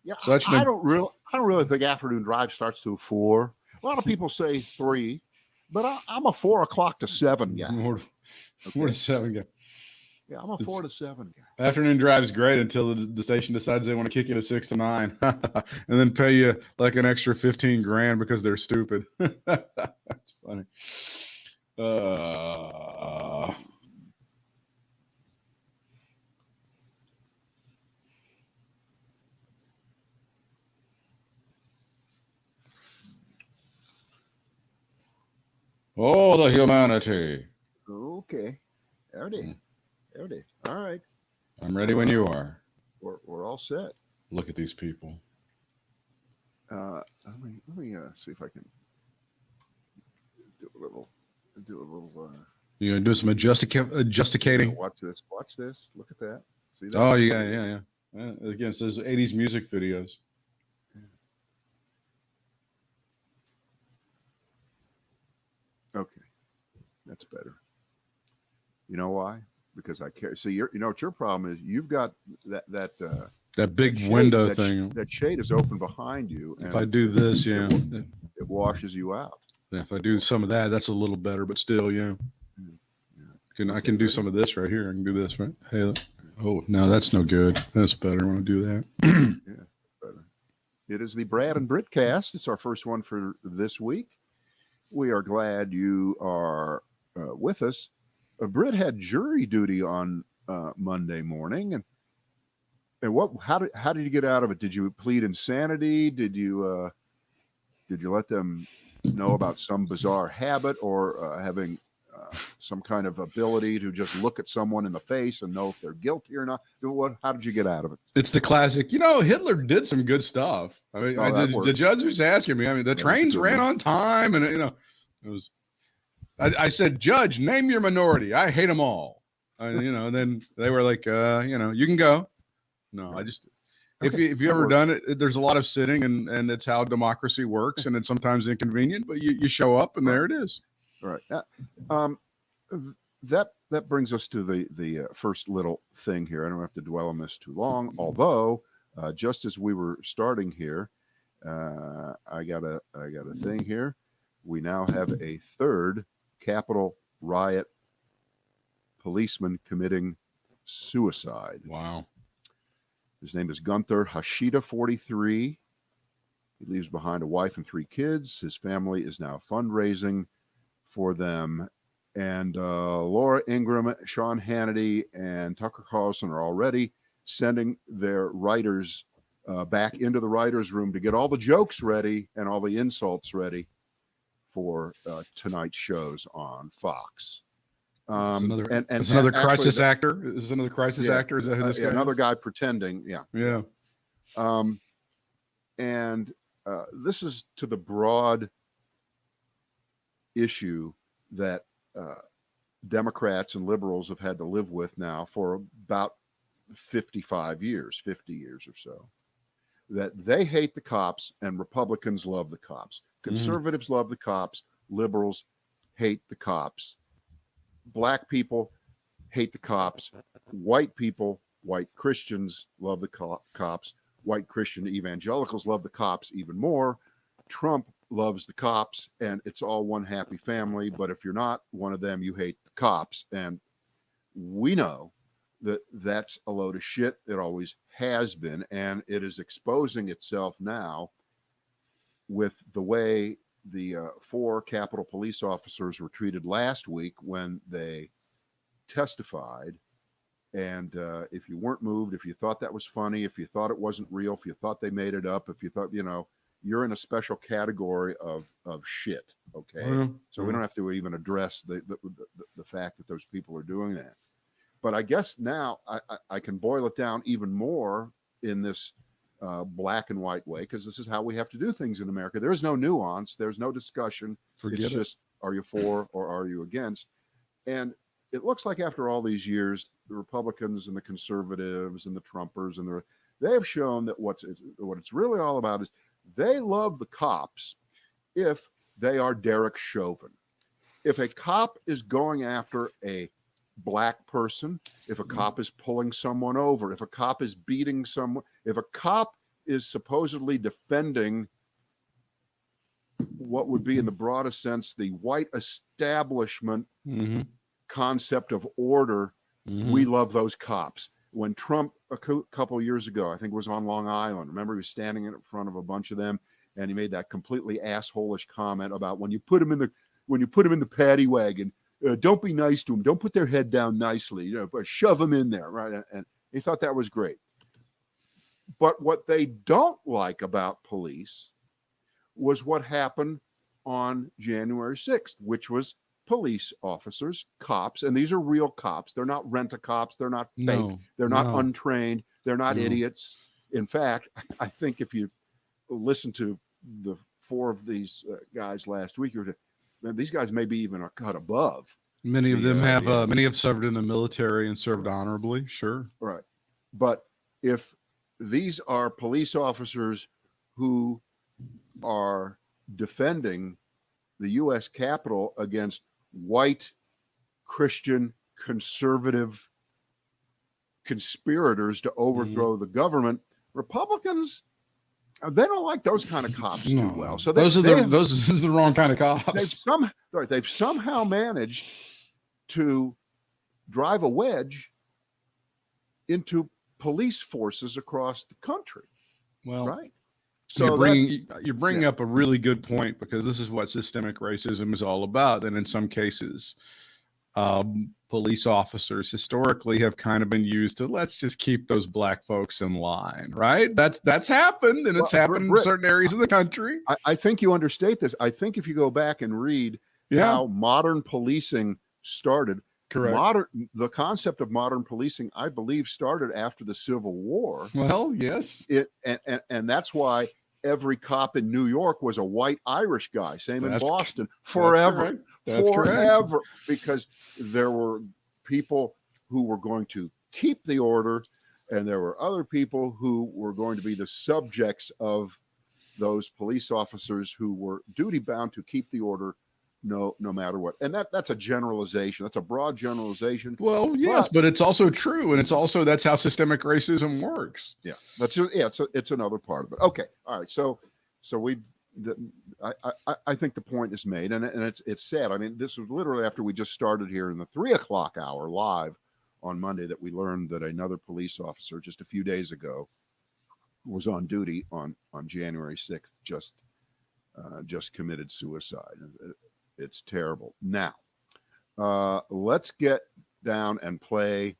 Yeah, So that's I don't really think afternoon drive starts to 4. A lot of people say 3, but I'm a 4 o'clock to 7 guy. more Okay. to 7 guy. Yeah, I'm a 4 to 7 guy. Afternoon drive is great until the station decides they want to kick you to 6 to 9 and then pay you like an extra 15 grand because they're stupid. That's funny. Oh, the humanity. Okay. There it is. There it is. All right. I'm ready when you are. We're all set. Look at these people. Let me see if I can do a little. You gonna do some adjusticating? Watch this. Watch this. Look at that. See that? Oh yeah. Again, it says 80s music videos. Okay, that's better. You know why? Because I care. See, you know what your problem is? You've got That big shade, window thing. That shade is open behind you. If I do this, it washes you out. Yeah, if I do some of that, that's a little better, but still, yeah. I can do some of this right here. I can do this, right? Hey, oh, no, that's no good. That's better. I want to do that. Yeah, better. It is the Brad and Britt cast. It's our first one for this week. We are glad you are with us. Britt had jury duty on Monday morning, and what? How did you get out of it? Did you plead insanity? Did you let them know about some bizarre habit or having some kind of ability to just look at someone in the face and know if they're guilty or not? How did you get out of it? It's the classic. Hitler did some good stuff. I mean, the judge was asking me. I mean, the trains ran on time, and it was. I said, Judge, name your minority. I hate them all. And then they were like, you can go. No, I just. Okay, if you ever done it, there's a lot of sitting, and it's how democracy works, and it's sometimes inconvenient, but you show up, and there it is. Right. That brings us to the first little thing here. I don't have to dwell on this too long. Although, just as we were starting here, I got a thing here. We now have a third Capitol riot policeman committing suicide. Wow. His name is Gunther Hashida, 43. He leaves behind a wife and 3 kids. His family is now fundraising for them. And Laura Ingraham, Sean Hannity, and Tucker Carlson are already sending their writers back into the writers' room to get all the jokes ready and all the insults ready for tonight's shows on Fox. It's another crisis actor. Is this another crisis actor? Is that who this guy another is? guy pretending? Yeah. And this is to the broad issue that Democrats and liberals have had to live with now for about 50 years or so. That they hate the cops and Republicans love the cops. Conservatives love the cops. Liberals hate the cops. Black people hate the cops. White people, white Christians love the cops. White Christian evangelicals love the cops even more. Trump loves the cops, and it's all one happy family. But if you're not one of them, you hate the cops. And we know that that's a load of shit. It always has been, and it is exposing itself now with the way the 4 Capitol police officers were treated last week when they testified. And if you weren't moved, if you thought that was funny, if you thought it wasn't real, if you thought they made it up, if you thought, you're in a special category of shit. Okay. Mm-hmm. So we don't have to even address the fact that those people are doing that. But I guess now I can boil it down even more in this black and white way, because this is how we have to do things in America. There's no nuance. There's no discussion. It's just, are you for or are you against? And it looks like after all these years, the Republicans and the conservatives and the Trumpers and they have shown that what it's really all about is they love the cops if they are Derek Chauvin. If a cop is going after a black person, if a cop is pulling someone over, if a cop is beating someone, if a cop is supposedly defending what would be in the broadest sense the white establishment concept of order. We love those cops. When Trump a couple years ago, I think it was on Long Island, remember he was standing in front of a bunch of them and he made that completely assholish comment about when you put them in the paddy wagon, don't be nice to them, don't put their head down nicely, but shove them in there, right? And he thought that was great. But what they don't like about police was what happened on January 6th, which was police officers, cops, and these are real cops. They're not rent-a-cops. They're not fake. They're not untrained. They're not idiots. In fact, I think if you listen to the four of these guys last week, these guys may be even a cut above. Many of them many have served in the military and served honorably. Sure. Right. But if these are police officers who are defending the U.S. Capitol against white, Christian, conservative conspirators to overthrow the government, Republicans, they don't like those kind of cops too well. So those are the wrong kind of cops. They've somehow managed to drive a wedge into police forces across the country. Well, right. So you're bringing up a really good point, because this is what systemic racism is all about. And in some cases, police officers historically have kind of been used to, let's just keep those black folks in line, right? That's happened, and it's happened in certain areas of the country. I think you understate this. I think if you go back and read how modern policing started, the concept of modern policing, I believe, started after the Civil War. Well, yes. And that's why every cop in New York was a white Irish guy. Same in Boston. Forever. That's forever. Because there were people who were going to keep the order, and there were other people who were going to be the subjects of those police officers who were duty bound to keep the order no matter what. And that's a generalization. That's a broad generalization. Well, yes, but it's also true, and that's how systemic racism works. Yeah, it's another part of it. Okay, all right. So I think the point is made, and it's sad. I mean, this was literally after we just started here in the 3:00 hour live on Monday that we learned that another police officer just a few days ago was on duty on January 6th, just committed suicide. It's terrible. Now, let's get down and play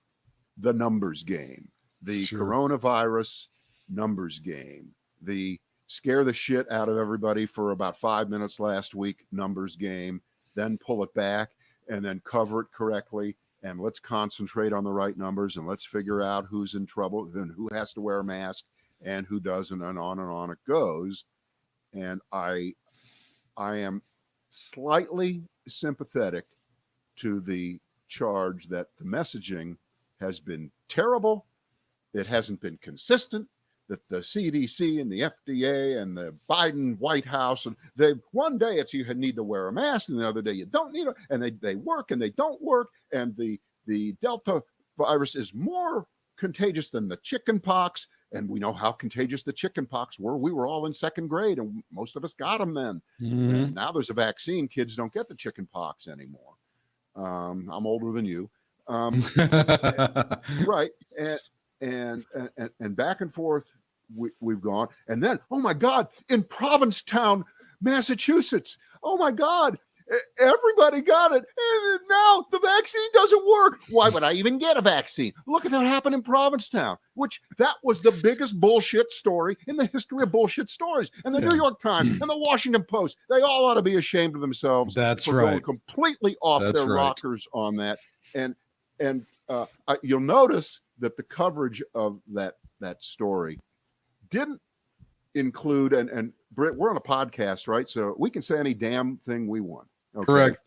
the numbers game, the coronavirus numbers game, the scare the shit out of everybody for about 5 minutes last week numbers game, then pull it back and then cover it correctly. And let's concentrate on the right numbers, and let's figure out who's in trouble and who has to wear a mask and who doesn't, and on it goes. And I am slightly sympathetic to the charge that the messaging has been terrible. It hasn't been consistent, that the CDC and the FDA and the Biden White House, and one day it's you need to wear a mask and the other day you don't need it, and they work and they don't work, and the Delta virus is more contagious than the chicken pox. And we know how contagious the chicken pox were. We were all in second grade, and most of us got them then. And now there's a vaccine. Kids don't get the chicken pox anymore. I'm older than you. Right. And back and forth we've gone. And then, oh my God, in Provincetown, Massachusetts, oh my God, everybody got it. And now the vaccine doesn't work. Why would I even get a vaccine? Look at what happened in Provincetown, which that was the biggest bullshit story in the history of bullshit stories. And the New York Times and the Washington Post, they all ought to be ashamed of themselves for going completely off their rockers on that. And you'll notice that the coverage of that story didn't include, and Britt, we're on a podcast, right? So we can say any damn thing we want. Okay? Correct.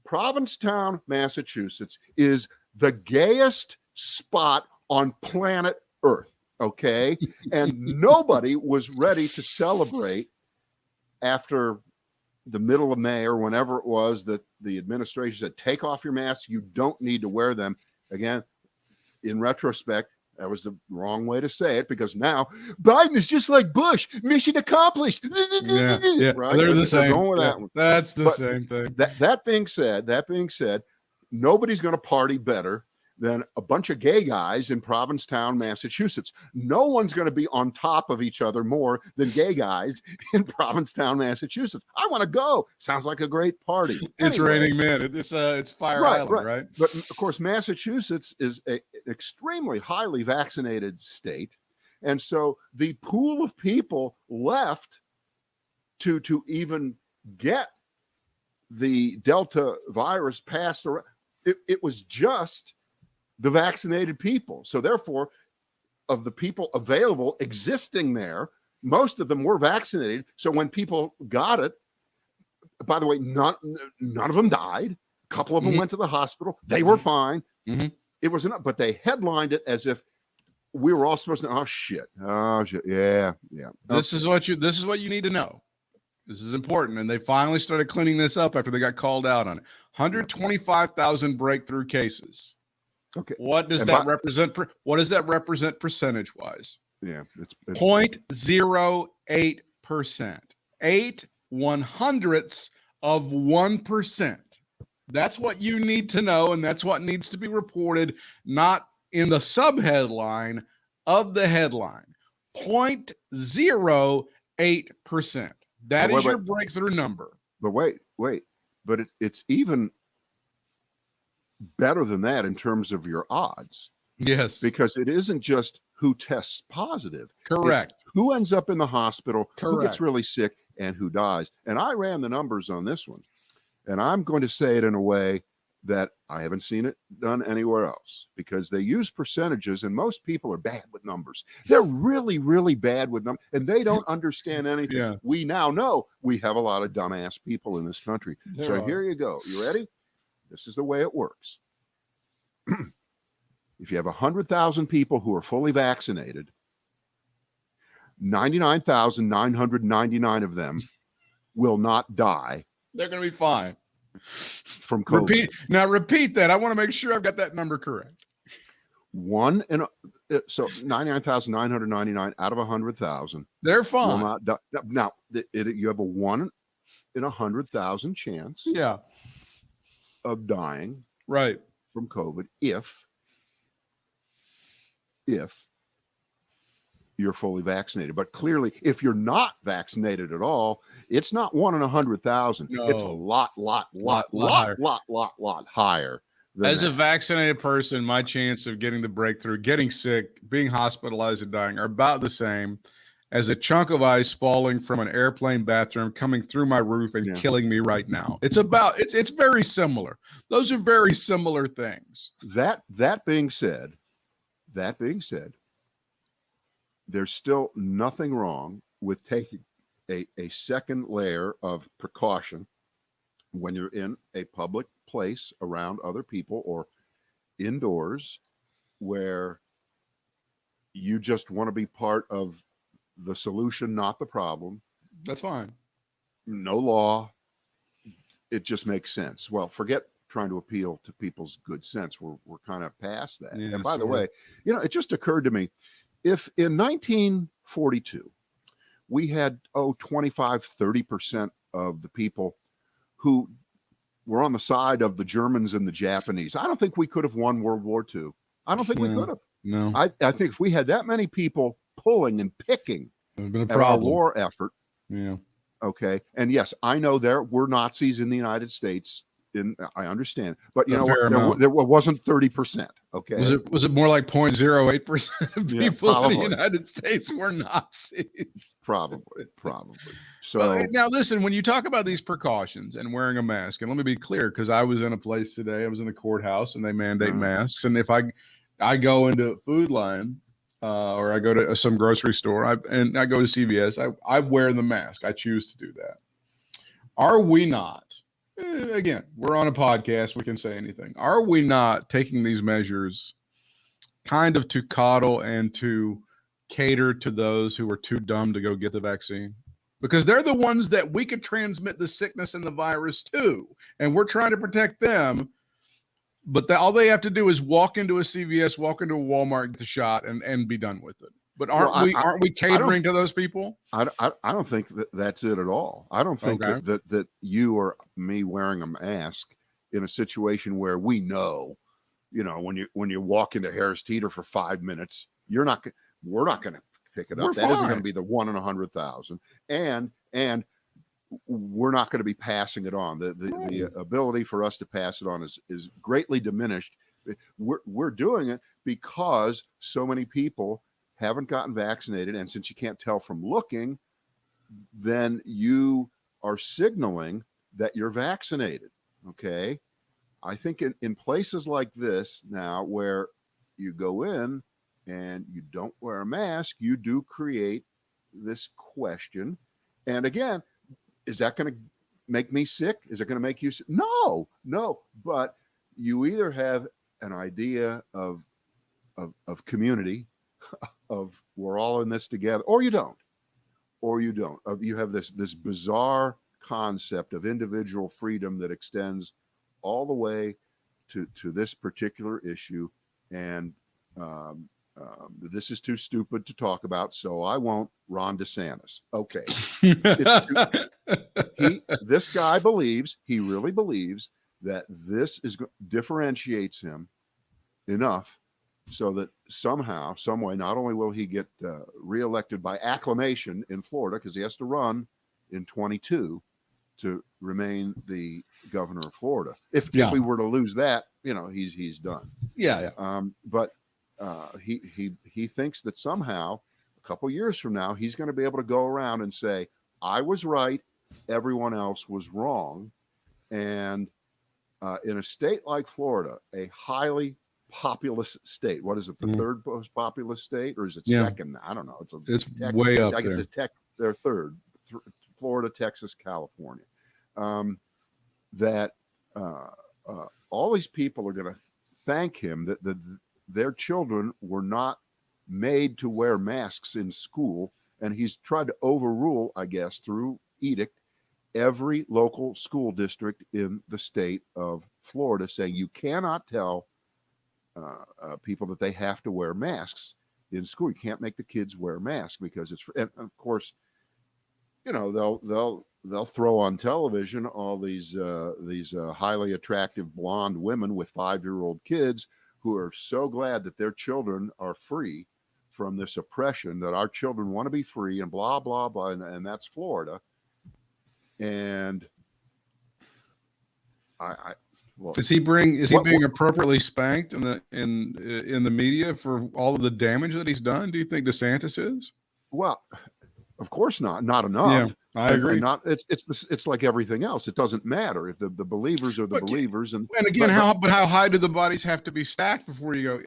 Provincetown, Massachusetts is the gayest spot on planet Earth. Okay. And nobody was ready to celebrate after the middle of May or whenever it was that the administration said, take off your masks. You don't need to wear them. Again, in retrospect, That was the wrong way to say it, because now Biden is just like Bush. Mission accomplished. Yeah. Right? They're the same. Going with that one. That's the same thing. That being said, nobody's going to party better than a bunch of gay guys in Provincetown, Massachusetts. No one's going to be on top of each other more than gay guys in Provincetown, Massachusetts. I want to go. Sounds like a great party. It's raining men. It's Fire Island, right? But of course, Massachusetts is an extremely highly vaccinated state. And so the pool of people left to even get the Delta virus passed around, it was just the vaccinated people. So therefore, of the people available existing there, most of them were vaccinated. So when people got it, by the way, none of them died. A couple of them went to the hospital. They were fine. It was enough, but they headlined it as if we were all supposed to. Oh shit! Yeah. This is what you need to know. This is important, and they finally started cleaning this up after they got called out on it. 125,000 breakthrough cases. Okay. What does that represent? What does that represent percentage-wise? Yeah, it's 0.08%. 0.08%. That's what you need to know, and that's what needs to be reported, not in the subheadline of the headline. 0.08%. That is your breakthrough number. But wait. But it's even better than that in terms of your odds. Yes. Because it isn't just who tests positive. Correct. It's who ends up in the hospital, Correct. Who gets really sick, and who dies. And I ran the numbers on this one. And I'm going to say it in a way that I haven't seen it done anywhere else, because they use percentages, and most people are bad with numbers. They're really, really bad with them, and they don't understand anything. Yeah. We now know we have a lot of dumbass people in this country. Here you go. You ready? This is the way it works. If you have 100,000 people who are fully vaccinated, 99,999 of them will not die. They're going to be fine From COVID. Repeat that. I want to make sure I've got that number correct. So 99,999 out of 100,000. They're fine. Will not die. Now, you have a 1 in 100,000 chance. Yeah. Of dying. Right. From COVID if you're fully vaccinated. But clearly, if you're not vaccinated at all, it's not 1 in 100,000. No. It's a lot higher. As a vaccinated person, my chance of getting the breakthrough, getting sick, being hospitalized, and dying are about the same as a chunk of ice falling from an airplane bathroom, coming through my roof and killing me right now. It's very similar. Those are very similar things. That being said, there's still nothing wrong with taking a second layer of precaution when you're in a public place around other people or indoors where you just want to be part of the solution, not the problem. That's fine. No law. It just makes sense. Well, forget trying to appeal to people's good sense. We're kind of past that. Yeah, and by the way, it just occurred to me, if in 1942 we had 25-30% of the people who were on the side of the Germans and the Japanese, I don't think we could have won World War II. I don't think we could have. No. I think if we had that many people pulling and picking at our war effort. Yeah. Okay. And yes, I know there were Nazis in the United States. I understand, but you know what? There wasn't 30%. Okay. Was it more like 0.08% of people in the United States were Nazis? Probably. So now listen, when you talk about these precautions and wearing a mask, and let me be clear, because I was in a place today, I was in the courthouse, and they mandate masks. And if I go into Food Lion, or I go to some grocery store, and I go to CVS, I wear the mask. I choose to do that. Are we not? Again, we're on a podcast. We can say anything. Are we not taking these measures kind of to coddle and to cater to those who are too dumb to go get the vaccine? Because they're the ones that we could transmit the sickness and the virus to, and we're trying to protect them. But all they have to do is walk into a CVS, walk into a Walmart, get the shot, and be done with it. But aren't we catering to those people? I don't think that's it at all. I don't think that you or me wearing a mask in a situation where we know, when you walk into Harris Teeter for 5 minutes, we're not going to pick it up. That isn't going to be the 1 in 100,000, and we're not going to be passing it on. The ability for us to pass it on is greatly diminished. We're doing it because so many people haven't gotten vaccinated, and since you can't tell from looking, then you are signaling that you're vaccinated. Okay, I think in places like this now, where you go in and you don't wear a mask, you do create this question. And again, is that going to make me sick? Is it going to make you sick? No. But you either have an idea of community, of we're all in this together, or you don't. You have this bizarre concept of individual freedom that extends all the way to this particular issue. And this is too stupid to talk about, so I won't. Ron DeSantis. Okay. This guy he really believes that this differentiates him enough so that somehow, some way, not only will he get reelected by acclamation in Florida, because he has to run in 22 to remain the governor of Florida. If we were to lose that, he's done. Yeah. But he thinks that somehow a couple years from now, he's going to be able to go around and say, I was right, everyone else was wrong. And in a state like Florida, a highly populous state, what is it, the third most populous state, or is it second? I don't know. It's way up there. It's they're third. Florida, Texas, California. That all these people are going to thank him that their children were not made to wear masks in school, and he's tried to overrule, I guess, through edict, every local school district in the state of Florida, saying you cannot tell people that they have to wear masks in school. You can't make the kids wear masks because it's, and of course, they'll throw on television all these highly attractive blonde women with 5-year-old kids who are so glad that their children are free from this oppression, that our children want to be free, and blah blah blah, and that's Florida. And is he being appropriately spanked in the media for all of the damage that he's done? Do you think DeSantis is? Well, of course not enough. Yeah, I agree. It's like everything else. It doesn't matter if the believers are the believers. And again, how high do the bodies have to be stacked before you go,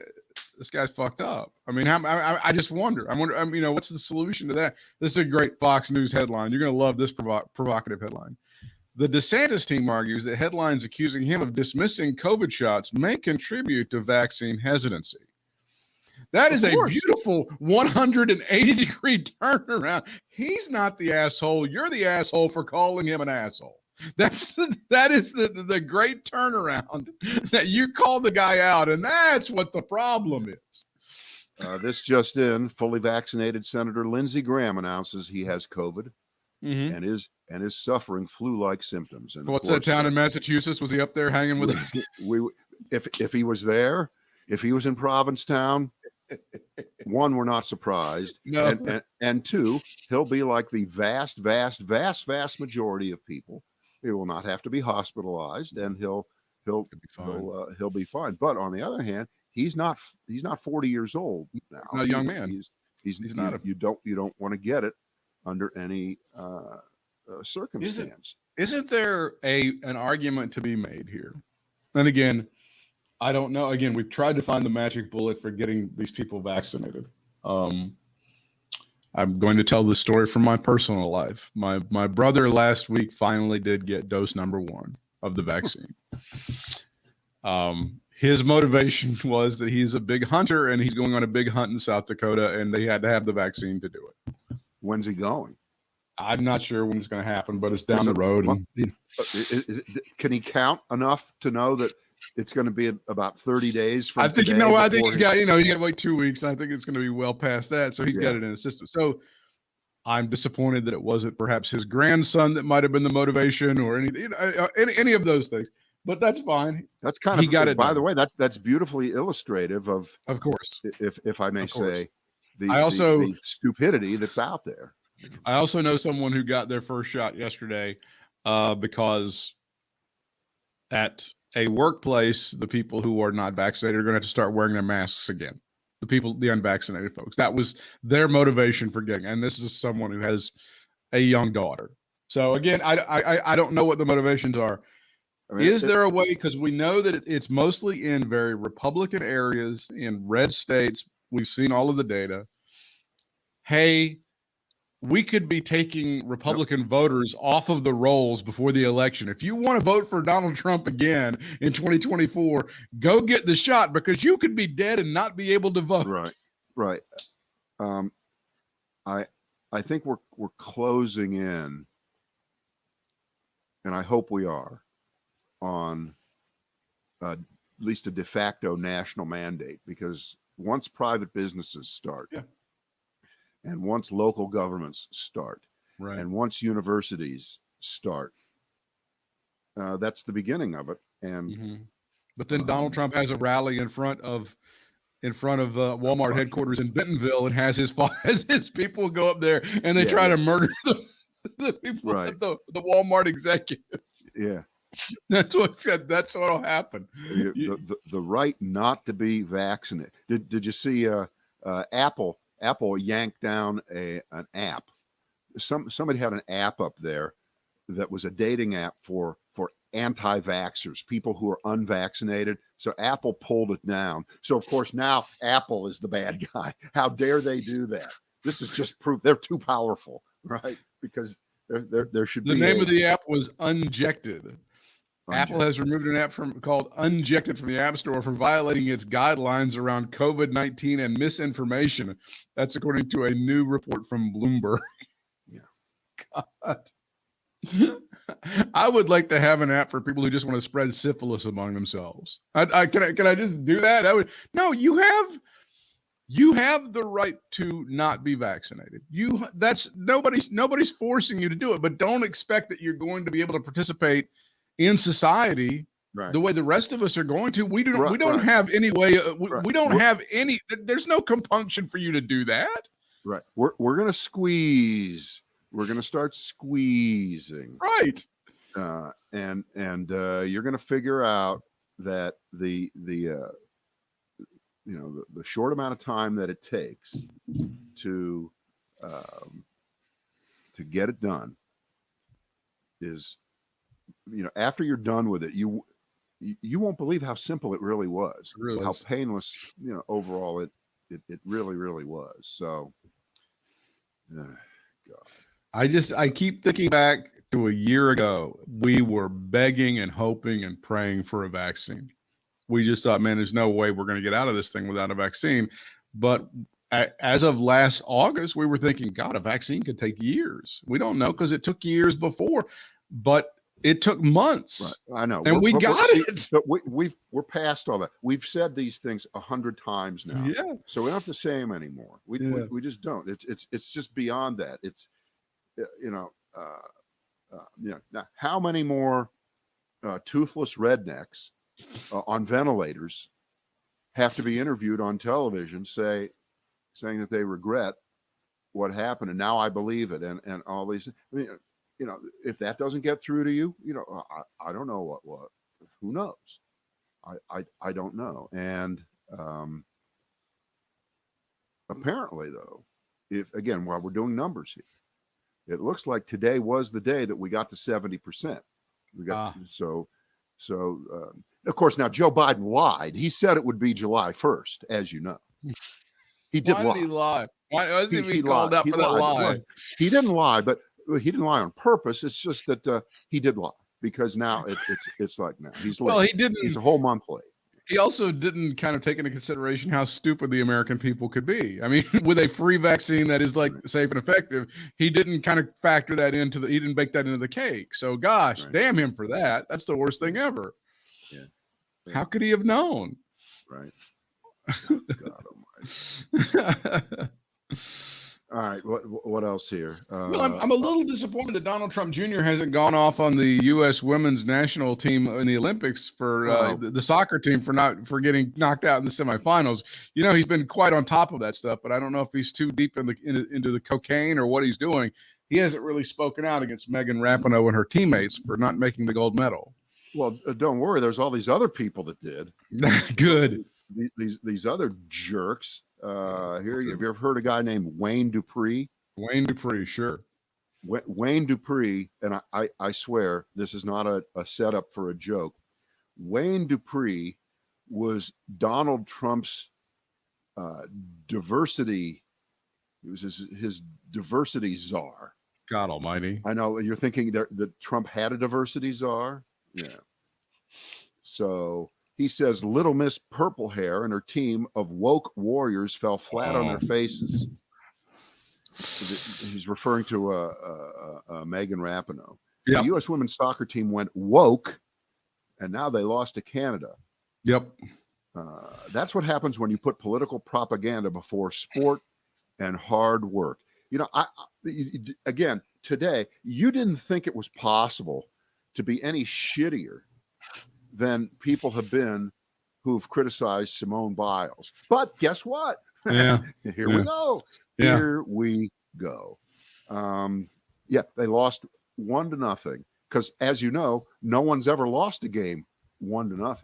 this guy's fucked up? I mean, I just wonder. What's the solution to that? This is a great Fox News headline. You're going to love this provocative headline. The DeSantis team argues that headlines accusing him of dismissing COVID shots may contribute to vaccine hesitancy. That is a beautiful 180-degree turnaround. He's not the asshole. You're the asshole for calling him an asshole. That is the great turnaround, that you called the guy out, and that's what the problem is. This just in: fully vaccinated Senator Lindsey Graham announces he has COVID and is suffering flu-like symptoms. And what's that town in Massachusetts? Was he up there hanging with us? If he was there, if he was in Provincetown, one, we're not surprised. No. And two, he'll be like the vast majority of people. He will not have to be hospitalized, and he'll be fine. But on the other hand, he's not 40 years old now. Not a young man. He's not. You don't want to get it under any circumstance. Isn't there an argument to be made here? And again, I don't know. Again, we've tried to find the magic bullet for getting these people vaccinated. I'm going to tell the story from my personal life. My brother last week finally did get dose number 1 of the vaccine. His motivation was that he's a big hunter and he's going on a big hunt in South Dakota, and they had to have the vaccine to do it. When's he going? I'm not sure when it's going to happen, but it's down the road. Can he count enough to know that it's going to be about 30 days from I think, today. I think he's got, you got to wait 2 weeks. I think it's going to be well past that. So he's got it in the system. So I'm disappointed that it wasn't perhaps his grandson that might have been the motivation or anything, any of those things. But that's fine. That's kind he of, got it by done. the way, that's beautifully illustrative of course, if I may say, the stupidity that's out there. I also know someone who got their first shot yesterday because at a workplace, the people who are not vaccinated are going to have to start wearing their masks again. The unvaccinated folks. That was their motivation for getting. And this is someone who has a young daughter. So again, I don't know what the motivations are. I mean, is there a way, because we know that it's mostly in very Republican areas, in red states. We've seen all of the data. Hey, we could be taking Republican voters off of the rolls before the election. If you want to vote for Donald Trump again in 2024, go get the shot, because you could be dead and not be able to vote. Right. I think we're closing in, and I hope we are, on at least a de facto national mandate, because once private businesses start, and once local governments start, and once universities start, that's the beginning of it. And but then Donald Trump has a rally in front of Walmart headquarters in Bentonville, and has his people go up there and they try to murder the people, the Walmart executives. Yeah. That's what'll happen. The right not to be vaccinated. Did you see Apple yanked down an app? Somebody had an app up there that was a dating app for anti-vaxxers, people who are unvaccinated. So Apple pulled it down. So of course now Apple is the bad guy. How dare they do that? This is just proof they're too powerful, right? Because there should be. The name of the app was Unjected. Apple has removed an app called Unjected from the App Store for violating its guidelines around COVID-19 and misinformation. That's according to a new report from Bloomberg. Yeah. God. I would like to have an app for people who just want to spread syphilis among themselves. Can I just do that? No, you have the right to not be vaccinated. Nobody's forcing you to do it, but don't expect that you're going to be able to participate in society the way the rest of us are going to. We don't have any way. We don't have any. There's no compunction for you to do that. Right. We're gonna squeeze. We're gonna start squeezing. Right. And you're gonna figure out that the short amount of time that it takes to get it done is, after you're done with it, you won't believe how simple it really was, how painless, overall it really, really was. So, God. I keep thinking back to a year ago. We were begging and hoping and praying for a vaccine. We just thought, man, there's no way we're going to get out of this thing without a vaccine. But as of last August, we were thinking, God, a vaccine could take years. We don't know, because it took years before, but it took months. Right. I know. And we got it. But we're past all that. We've said these things 100 times now. Yeah. So we don't have to say them anymore. We just don't. It's just beyond that. It's, now how many more toothless rednecks on ventilators have to be interviewed on television saying that they regret what happened, and now I believe it, and all these. I mean, if that doesn't get through to you, I don't know what who knows. I don't know. And apparently, though, while we're doing numbers here, it looks like today was the day that we got to 70%. We got so. Of course, now Joe Biden lied. He said it would be July 1st, as you know. He did lie. Why did he lie? Why was he called out for that lie? He didn't lie, but he didn't lie on purpose. It's just that he did lie, because now it's like now he's late. Well, he didn't. He's a whole month late. He also didn't kind of take into consideration how stupid the American people could be. I mean, with a free vaccine that is like safe and effective, he didn't kind of factor that he didn't bake that into the cake. So gosh, damn him for that. That's the worst thing ever. Yeah. How could he have known? Right. Oh, God almighty. All right. What else here? Well, I'm a little disappointed that Donald Trump Jr. hasn't gone off on the U.S. women's national team in the Olympics for the soccer team for getting knocked out in the semifinals. You know, he's been quite on top of that stuff, but I don't know if he's too deep into the cocaine or what he's doing. He hasn't really spoken out against Megan Rapinoe and her teammates for not making the gold medal. Well, don't worry. There's all these other people that did. Good. These other jerks. Here, have you ever heard a guy named Wayne Dupree? Wayne Dupree, sure. Wayne Dupree, and I swear this is not a setup for a joke. Wayne Dupree was Donald Trump's diversity. He was his diversity czar. God almighty. I know you're thinking that Trump had a diversity czar. Yeah. So he says Little Miss Purple Hair and her team of woke warriors fell flat on their faces. He's referring to Megan Rapinoe. Yep. The U.S. women's soccer team went woke, and now they lost to Canada. Yep. That's what happens when you put political propaganda before sport and hard work. You know, again, today, you didn't think it was possible to be any shittier than people have been who've criticized Simone Biles. But guess what? Yeah. Here we go. Yeah. Here we go. They lost 1-0 because, as you know, no one's ever lost a game 1-0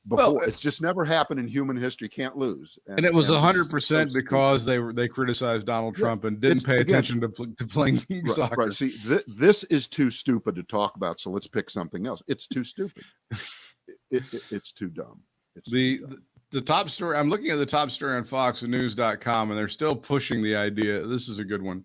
before. Well, it's just never happened in human history. Can't lose. And it was 100% because they criticized Donald Trump and didn't pay attention to playing soccer. Right. See, this is too stupid to talk about. So let's pick something else. It's too stupid. It's too dumb. The top story, I'm looking at the top story on foxnews.com, and they're still pushing the idea. This is a good one.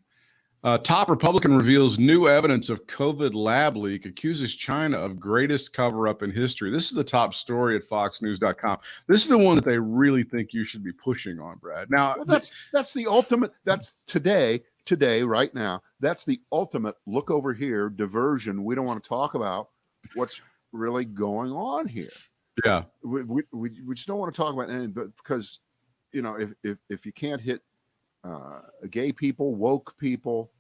Top Republican reveals new evidence of COVID lab leak, accuses China of greatest cover-up in history. This is the top story at foxnews.com. This is the one that they really think you should be pushing on, Brad. Now, that's the ultimate. That's today, right now. That's the ultimate look over here diversion. We don't want to talk about what's really going on here. Yeah, we just don't want to talk about anything, but because, you know, if you can't hit gay people, woke people,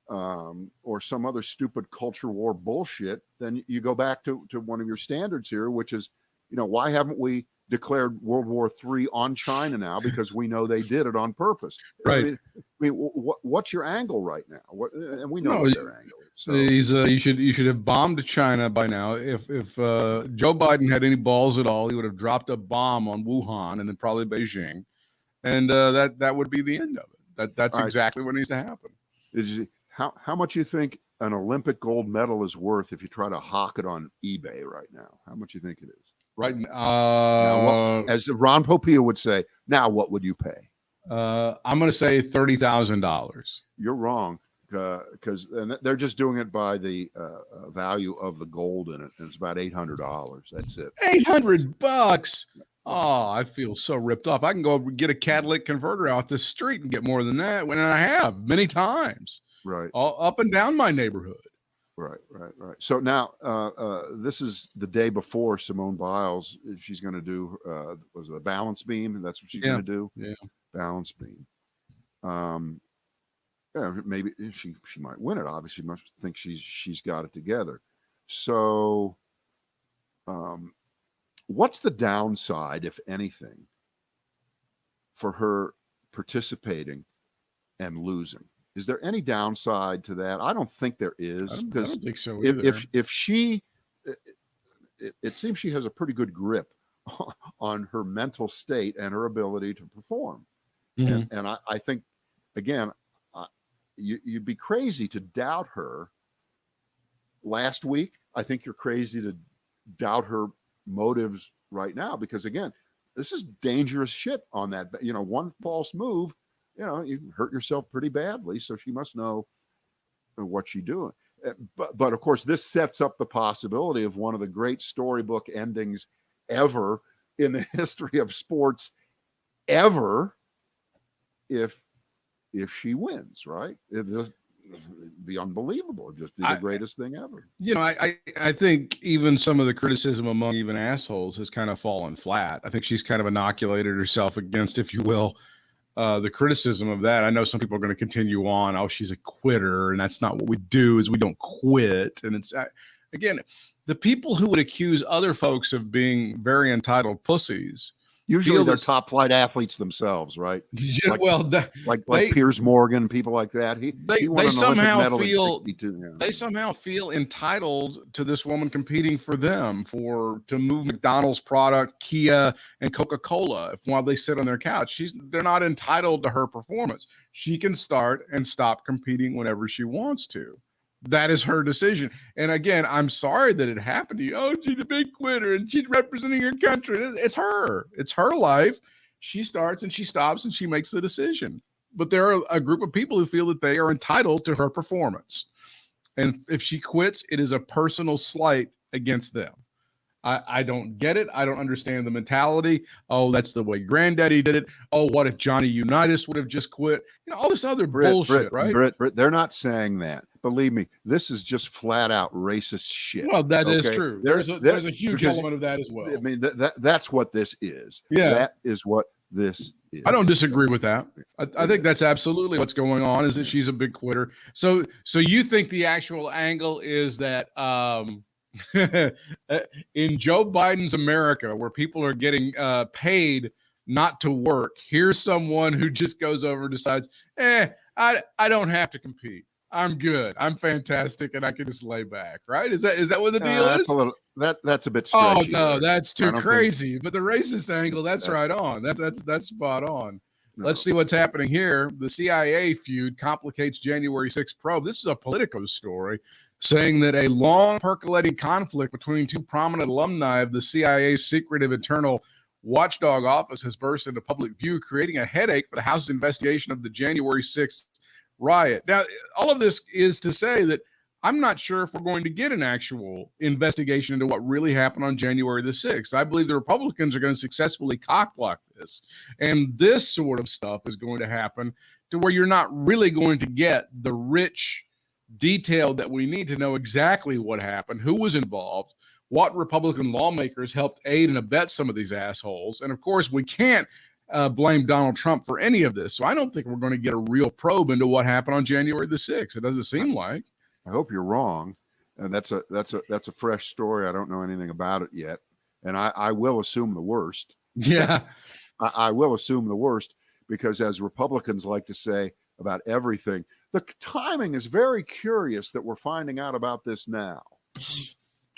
or some other stupid culture war bullshit, then you go back to one of your standards here, which is, you know, why haven't we declared World War III on China now? Because we know they did it on purpose. Right. I mean, what's your angle right now? And we know what their angle is. So. You should have bombed China by now. If Joe Biden had any balls at all, he would have dropped a bomb on Wuhan and then probably Beijing, and that would be the end of it. That's exactly what needs to happen. How much you think an Olympic gold medal is worth if you try to hawk it on eBay right now? How much you think it is? Right now, as Ron Popeil would say, now what would you pay? I'm going to say $30,000. You're wrong, because they're just doing it by the value of the gold in it, and it's about $800. That's it. $800. Oh, I feel so ripped off. I can go get a catalytic converter out the street and get more than that, when I have many times. Right. All up and down my neighborhood. Right. So now, this is the day before Simone Biles. She's going to do was it a balance beam? That's what she's going to do. Yeah, balance beam. Maybe she might win it. Obviously, must think she's got it together. So, what's the downside, if anything, for her participating and losing? Is there any downside to that? I don't think there is. I don't think so either. If she, it seems she has a pretty good grip on her mental state and her ability to perform. Mm-hmm. And I think, again, you'd be crazy to doubt her last week. I think you're crazy to doubt her motives right now, because, again, this is dangerous shit on that. You know, one false move, you know, you hurt yourself pretty badly. So she must know what she's doing. But of course, this sets up the possibility of one of the great storybook endings ever in the history of sports ever, if she wins, right? be unbelievable. It'd just be the greatest thing ever. I think even some of the criticism among even assholes has kind of fallen flat. I think she's kind of inoculated herself against, if you will, the criticism of that. I know some people are going to continue on. Oh, she's a quitter, and that's not what we do. Is we don't quit. And it's again, the people who would accuse other folks of being very entitled pussies. Usually they're top flight athletes themselves, right? Yeah, like Piers Morgan, people like that. They somehow feel entitled to this woman competing for them to move McDonald's product, Kia, and Coca-Cola. While they sit on their couch, they're not entitled to her performance. She can start and stop competing whenever she wants to. That is her decision. And again, I'm sorry that it happened to you. Oh, she's a big quitter and she's representing her country. It's her. It's her life. She starts and she stops and she makes the decision. But there are a group of people who feel that they are entitled to her performance. And if she quits, it is a personal slight against them. I don't get it. I don't understand the mentality. Oh, that's the way Granddaddy did it. Oh, what if Johnny Unitas would have just quit? All this other bullshit, right? Britt, they're not saying that. Believe me, this is just flat out racist shit. Well, that is true. There's a huge element of that as well. I mean, that's what this is. Yeah. That is what this is. I don't disagree with that. I think that's absolutely what's going on, is that she's a big quitter. So you think the actual angle is that in Joe Biden's America, where people are getting paid not to work, here's someone who just goes over and decides, I don't have to compete. I'm good. I'm fantastic, and I can just lay back. Right? Is that what the deal is? That's a bit stretchy. Oh no, that's too crazy. But the racist angle, that's right on. That's spot on. No. Let's see what's happening here. The CIA feud complicates January 6th probe. This is a Politico story saying that a long percolating conflict between two prominent alumni of the CIA's secretive internal watchdog office has burst into public view, creating a headache for the House's investigation of the January 6th riot. Now, all of this is to say that I'm not sure if we're going to get an actual investigation into what really happened on January the 6th. I believe the Republicans are going to successfully cockblock this. And this sort of stuff is going to happen to where you're not really going to get the rich detail that we need to know exactly what happened, who was involved, what Republican lawmakers helped aid and abet some of these assholes. And of course, we can't blame Donald Trump for any of this. So I don't think we're going to get a real probe into what happened on January the 6th. It doesn't seem like. I hope you're wrong. And that's a fresh story. I don't know anything about it yet. And I will assume the worst. Yeah. I will assume the worst, because as Republicans like to say about everything, the timing is very curious that we're finding out about this now.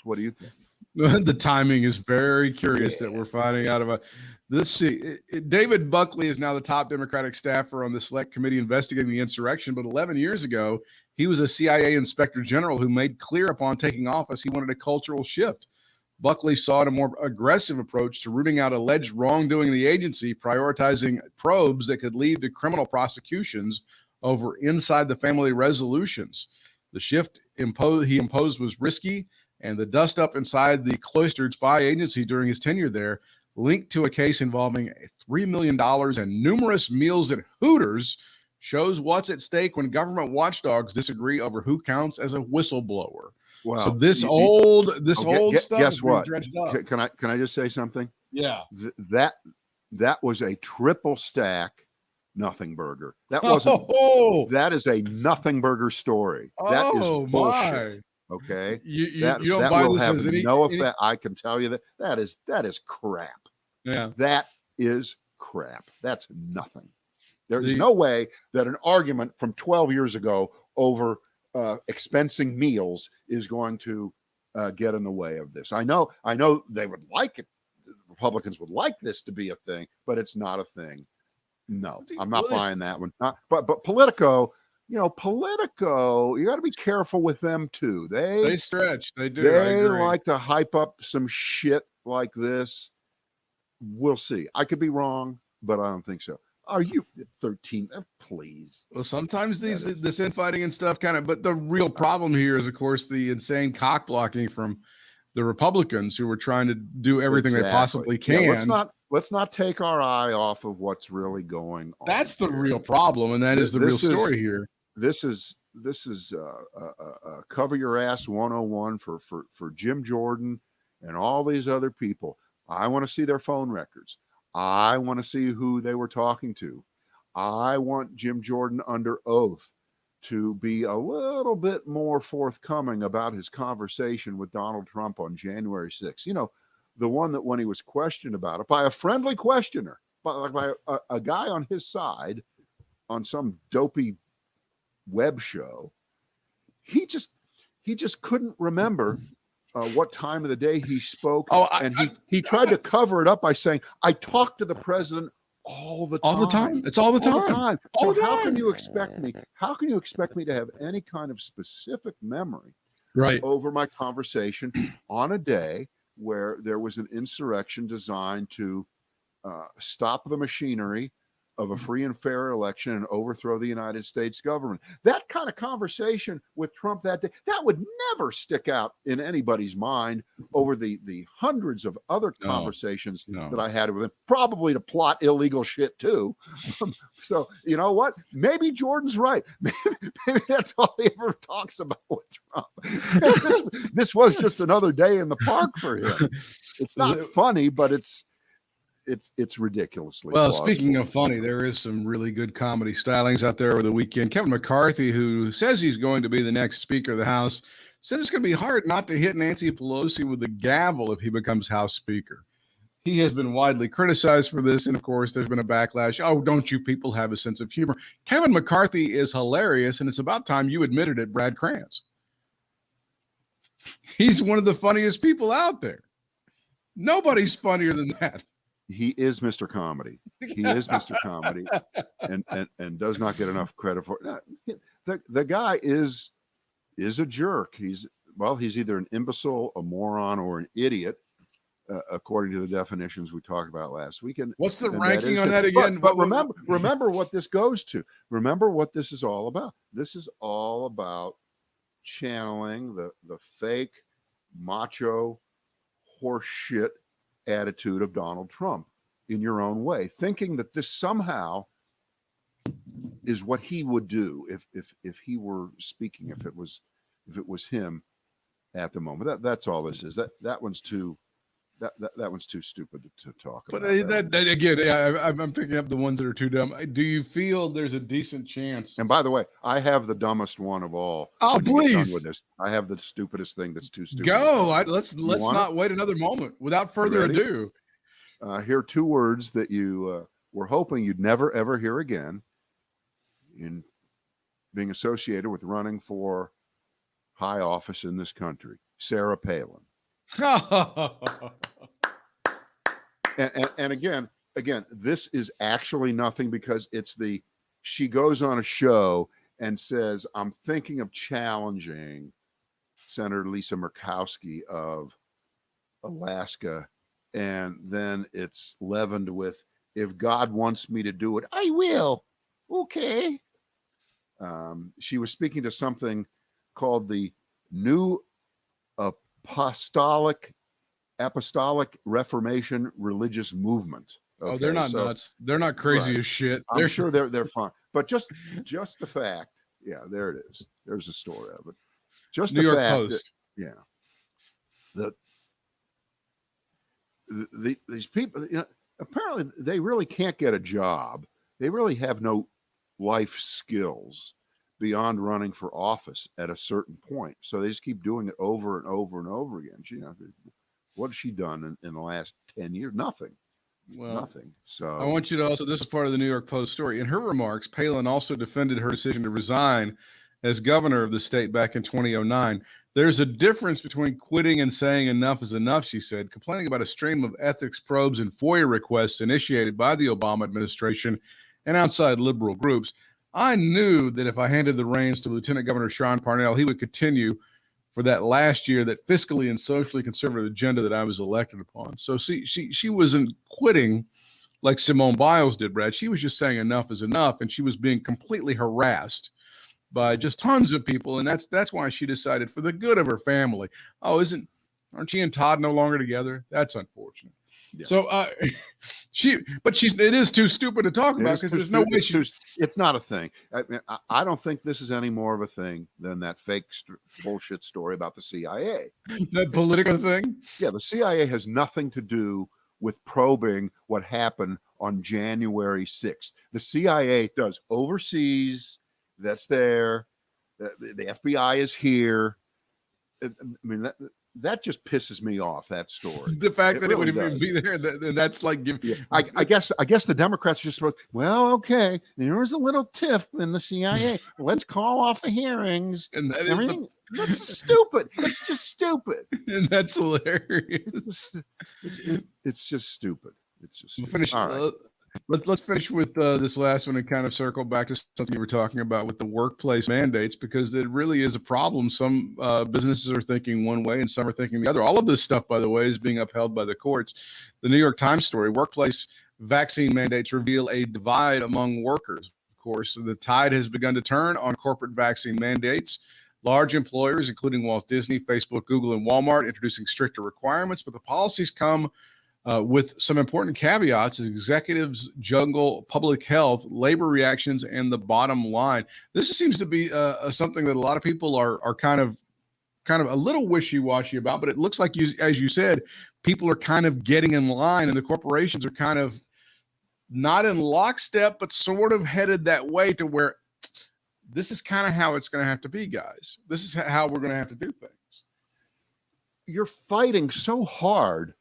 What do you think? The timing is very curious that we're finding out about. Let's see. David Buckley is now the top Democratic staffer on the Select Committee investigating the insurrection. But 11 years ago, he was a CIA inspector general who made clear upon taking office he wanted a cultural shift. Buckley sought a more aggressive approach to rooting out alleged wrongdoing in the agency, prioritizing probes that could lead to criminal prosecutions over inside the family resolutions. The shift he imposed was risky, and the dust up inside the cloistered spy agency during his tenure there, linked to a case involving $3 million and numerous meals at Hooters, shows what's at stake when government watchdogs disagree over who counts as a whistleblower. Wow. So this old stuff. Guess what? Can I just say something? Yeah. That was a triple stack nothing burger. That wasn't. That is a nothing burger story. That is bullshit. My. Okay. You don't buy will this have as no effect. I can tell you that is crap. Yeah. That is crap. That's nothing. There's no way that an argument from 12 years ago over expensing meals is going to get in the way of this. I know they would like it. Republicans would like this to be a thing, but it's not a thing. No, I'm not buying that one. But Politico, Politico, you got to be careful with them too. They stretch. They do. They like to hype up some shit like this. We'll see. I could be wrong, but I don't think so. Are you 13? Please. Well, sometimes this infighting and stuff but the real problem here is, of course, the insane cock blocking from the Republicans who are trying to do everything they possibly can. Yeah, let's not take our eye off of what's really going on. That's the real problem, and that is the real story here. This is this is cover your ass 101 for Jim Jordan and all these other people. I want to see their phone records. I want to see who they were talking to. I want Jim Jordan under oath to be a little bit more forthcoming about his conversation with Donald Trump on January 6th. You know, the one that when he was questioned about it by a friendly questioner, by a guy on his side on some dopey web show, he just couldn't remember what time of the day he spoke. He tried to cover it up by saying, I talked to the president all the time. It's all the time. So how can you expect me to have any kind of specific memory over my conversation on a day where there was an insurrection designed to stop the machinery of a free and fair election and overthrow the United States government? That kind of conversation with Trump that day, that would never stick out in anybody's mind over the hundreds of other conversations that I had with him, probably to plot illegal shit too. So you know what? Maybe Jordan's right. Maybe that's all he ever talks about with Trump. This was just another day in the park for him. It's not funny, but it's ridiculously plausible. Speaking of funny, there is some really good comedy stylings out there over the weekend. Kevin McCarthy, who says he's going to be the next Speaker of the House, says it's going to be hard not to hit Nancy Pelosi with the gavel if he becomes House Speaker. He has been widely criticized for this, and of course, there's been a backlash. Oh, don't you people have a sense of humor? Kevin McCarthy is hilarious, and it's about time you admitted it, Brad Krantz. He's one of the funniest people out there. Nobody's funnier than that. He is Mr. Comedy. He is Mr. Comedy, and does not get enough credit for it. The guy is a jerk. He's either an imbecile, a moron, or an idiot, according to the definitions we talked about last week. And what's the ranking on that again? But remember what this goes to. Remember what this is all about. This is all about channeling the fake macho horseshit attitude of Donald Trump in your own way, thinking that this somehow is what he would do if he were speaking, if it was him at the moment. That's all this is. That one's too stupid to talk about. But that again, I'm picking up the ones that are too dumb. Do you feel there's a decent chance? And by the way, I have the dumbest one of all. Oh, please! With this. I have the stupidest thing that's too stupid. Go. Let's not wait another moment. Without further ado, here are two words that you were hoping you'd never ever hear again in being associated with running for high office in this country: Sarah Palin. And again, this is actually nothing, because she goes on a show and says, I'm thinking of challenging Senator Lisa Murkowski of Alaska. And then it's leavened with, if God wants me to do it, I will. Okay. She was speaking to something called the New Apostolic Reformation Religious Movement. Okay? Oh, they're not nuts. They're not crazy as shit. I'm sure they're fine. But just the fact, there it is. There's a story of it. Just New the York fact Post. that these people, apparently they really can't get a job. They really have no life skills beyond running for office at a certain point. So they just keep doing it over and over and over again. What has she done in the last 10 years? Nothing. Nothing. So I want you to also, this is part of the New York Post story. In her remarks, Palin also defended her decision to resign as governor of the state back in 2009. There's a difference between quitting and saying enough is enough, she said, complaining about a stream of ethics probes and FOIA requests initiated by the Obama administration and outside liberal groups. I knew that if I handed the reins to Lieutenant Governor Sean Parnell, he would continue for that last year, that fiscally and socially conservative agenda that I was elected upon. So she wasn't quitting like Simone Biles did, Brad. She was just saying enough is enough, and she was being completely harassed by just tons of people, and that's why she decided, for the good of her family. Aren't she and Todd no longer together? That's unfortunate. Yeah. So it is too stupid to talk about because there's no way it's not a thing. I don't think this is any more of a thing than that fake bullshit story about the CIA. That Politico thing. Yeah, the CIA has nothing to do with probing what happened on January 6th. The CIA does overseas. That's there. The FBI is here. I mean, that just pisses me off, that story. The fact that it would even be there, that's like I guess the Democrats just wrote, well, okay, there was a little tiff in the CIA. Let's call off the hearings and everything. That's stupid. It's just stupid. And that's hilarious. It's just stupid. It's just stupid. Finish. All right. Let's finish with this last one and kind of circle back to something you were talking about with the workplace mandates, because it really is a problem. Some businesses are thinking one way and some are thinking the other. All of this stuff, by the way, is being upheld by the courts. The New York Times story, workplace vaccine mandates reveal a divide among workers. Of course, the tide has begun to turn on corporate vaccine mandates. Large employers, including Walt Disney, Facebook, Google, and Walmart, introducing stricter requirements, but the policies come with some important caveats as executives juggle public health, labor reactions, and the bottom line. This seems to be something that a lot of people are kind of a little wishy-washy about, but it looks like, as you said, people are kind of getting in line, and the corporations are kind of not in lockstep, but sort of headed that way to where this is kind of how it's going to have to be, guys. This is how we're going to have to do things. You're fighting so hard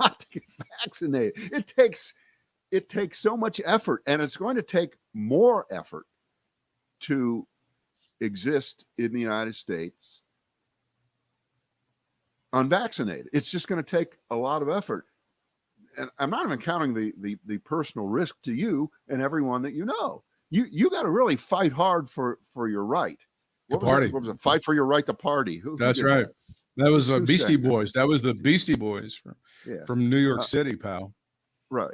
not to get vaccinated. It takes so much effort, and it's going to take more effort to exist in the United States unvaccinated. It's just going to take a lot of effort. And I'm not even counting the personal risk to you and everyone that you know. You got to really fight hard for your right. What was it? Fight for your right to party. That's right. That was Beastie Boys. That was the Beastie Boys from New York City, pal. Right.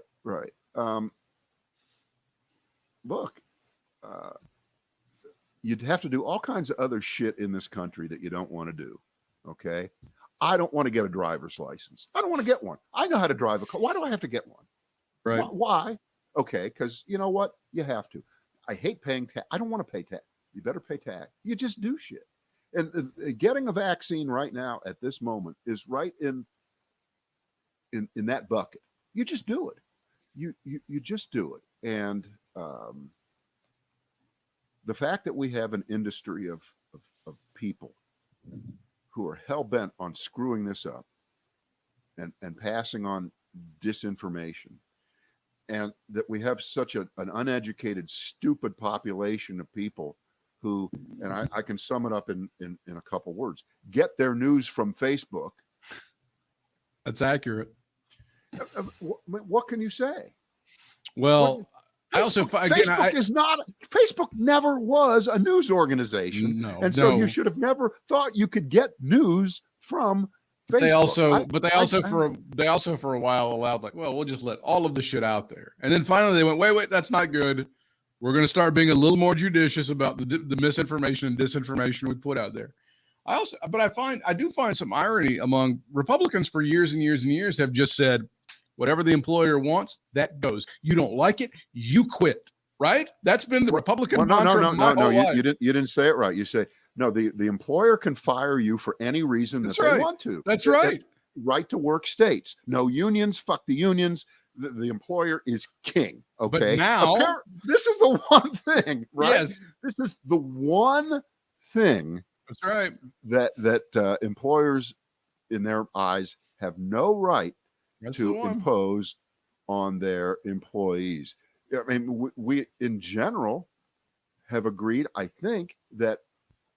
Look, you'd have to do all kinds of other shit in this country that you don't want to do. Okay. I don't want to get a driver's license. I don't want to get one. I know how to drive a car. Why do I have to get one? Right. Why? Okay. Because you know what? You have to. I hate paying tax. I don't want to pay tax. You better pay tax. You just do shit. And getting a vaccine right now at this moment is right in that bucket. You just do it. You just do it. And the fact that we have an industry of people who are hell-bent on screwing this up and passing on disinformation, and that we have such an uneducated, stupid population of people who, and I can sum it up in a couple words, get their news from Facebook. That's accurate. What can you say? Well, Facebook never was a news organization. No, so you should have never thought you could get news from Facebook. They also for a while allowed, like, well, we'll just let all of the shit out there. And then finally they went, wait, that's not good. We're going to start being a little more judicious about the misinformation and disinformation we put out there. I do find some irony among Republicans for years and years and years have just said, whatever the employer wants, that goes. You don't like it, you quit. Right? That's been the Republican mantra. No. You didn't say it right. You say, no, the employer can fire you for any reason that they want to. That's right. Right to work states. No unions. Fuck the unions. The employer is king. Okay. But now this is the one thing, right? Yes. This is the one thing. That's right. That employers, in their eyes, have no right to impose on their employees. I mean, we in general have agreed, I think, that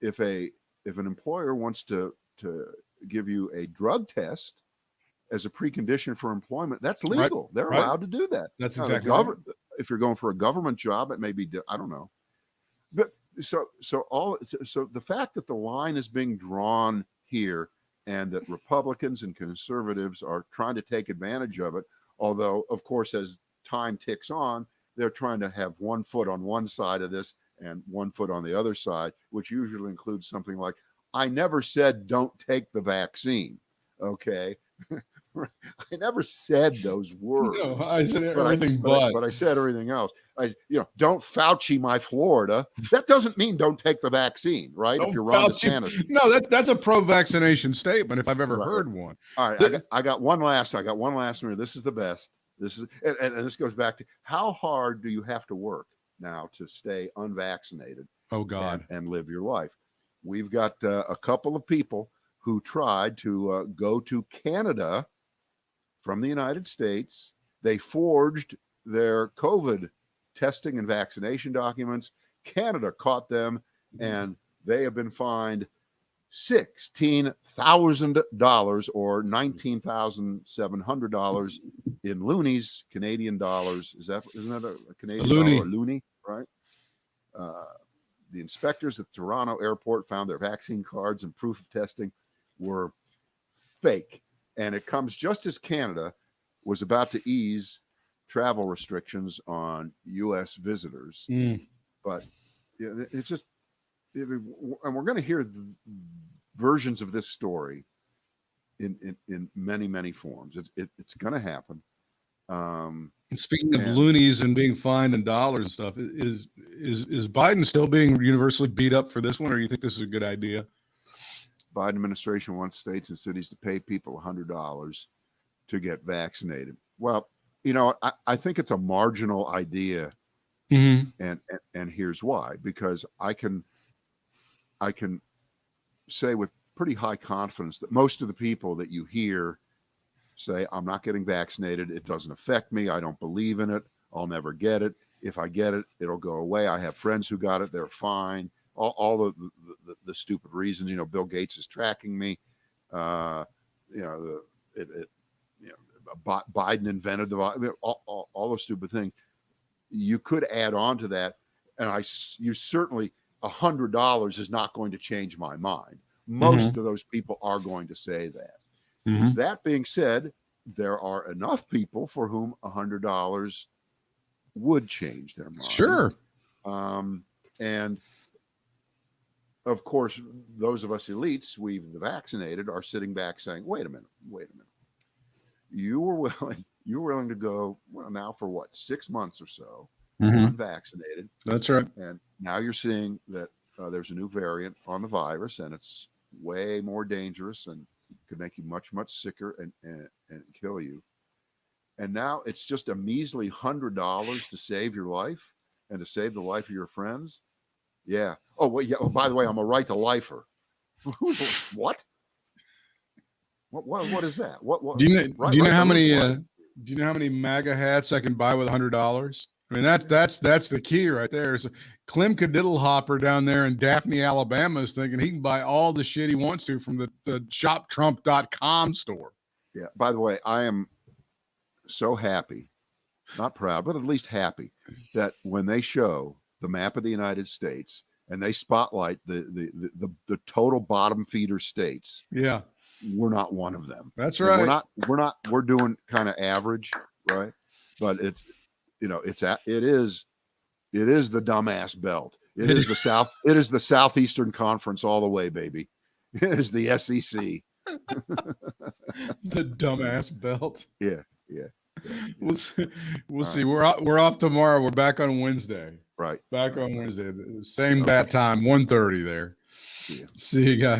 if an employer wants to give you a drug test as a precondition for employment, that's legal. Right. They're allowed to do that. That's exactly right. If you're going for a government job, it may be, I don't know. But so the fact that the line is being drawn here and that Republicans and conservatives are trying to take advantage of it, although, of course, as time ticks on, they're trying to have one foot on one side of this and one foot on the other side, which usually includes something like, I never said don't take the vaccine. Okay. I never said those words. No, I said everything but I said everything else. Don't Fauci my Florida. That doesn't mean don't take the vaccine, right? If you're Ron DeSantis. No, that's a pro-vaccination statement if I've ever heard one. All right, I got one last one. This is the best. This is and this goes back to how hard do you have to work now to stay unvaccinated? Oh God, and live your life. We've got a couple of people who tried to go to Canada from the United States. They forged their COVID testing and vaccination documents. Canada caught them, and they have been fined $16,000 or $19,700 in loonies, Canadian dollars. Isn't that a Canadian dollar? A loonie, right? The inspectors at Toronto airport found their vaccine cards and proof of testing were fake. And it comes just as Canada was about to ease travel restrictions on U.S. visitors. But it's just, and we're going to hear versions of this story in many, many forms. It's going to happen. Speaking of loonies and being fined in dollars and stuff, is Biden still being universally beat up for this one, or do you think this is a good idea? Biden administration wants states and cities to pay people $100 to get vaccinated. Well, I think it's a marginal idea, and here's why. Because I can say with pretty high confidence that most of the people that you hear say, I'm not getting vaccinated, it doesn't affect me, I don't believe in it, I'll never get it. If I get it, it'll go away. I have friends who got it, they're fine. All the stupid reasons, Bill Gates is tracking me. Biden invented all those stupid things. You could add on to that, and you certainly $100 is not going to change my mind. Most of those people are going to say that. That being said, there are enough people for whom $100 would change their mind. Sure. And of course, those of us elites, we've vaccinated, are sitting back saying, wait a minute. You were willing to go, well, now for what, 6 months or so, unvaccinated. That's right. And now you're seeing that there's a new variant on the virus, and it's way more dangerous and could make you much, much sicker and kill you. And now it's just a measly $100 to save your life and to save the life of your friends. Yeah. Oh, well, yeah. Oh, by the way, I'm a right to lifer. What? What is that? What? Do you know how many MAGA hats I can buy with $100? I mean, that's the key right there. Is Clem Cadiddlehopper down there in Daphne, Alabama is thinking he can buy all the shit he wants to from the shoptrump.com store. Yeah. By the way, I am so happy, not proud, but at least happy that when they show the map of the United States and they spotlight the total bottom feeder states. Yeah. We're not one of them. That's right. We're doing kind of average, right? But it is the dumbass belt. It is the Southeastern Conference all the way, baby. It is the SEC. The dumbass belt. Yeah. We'll see. We're off tomorrow. We're back on Wednesday. Right. Back on Wednesday. Same bat time, 1:30 there. Yeah. See you guys.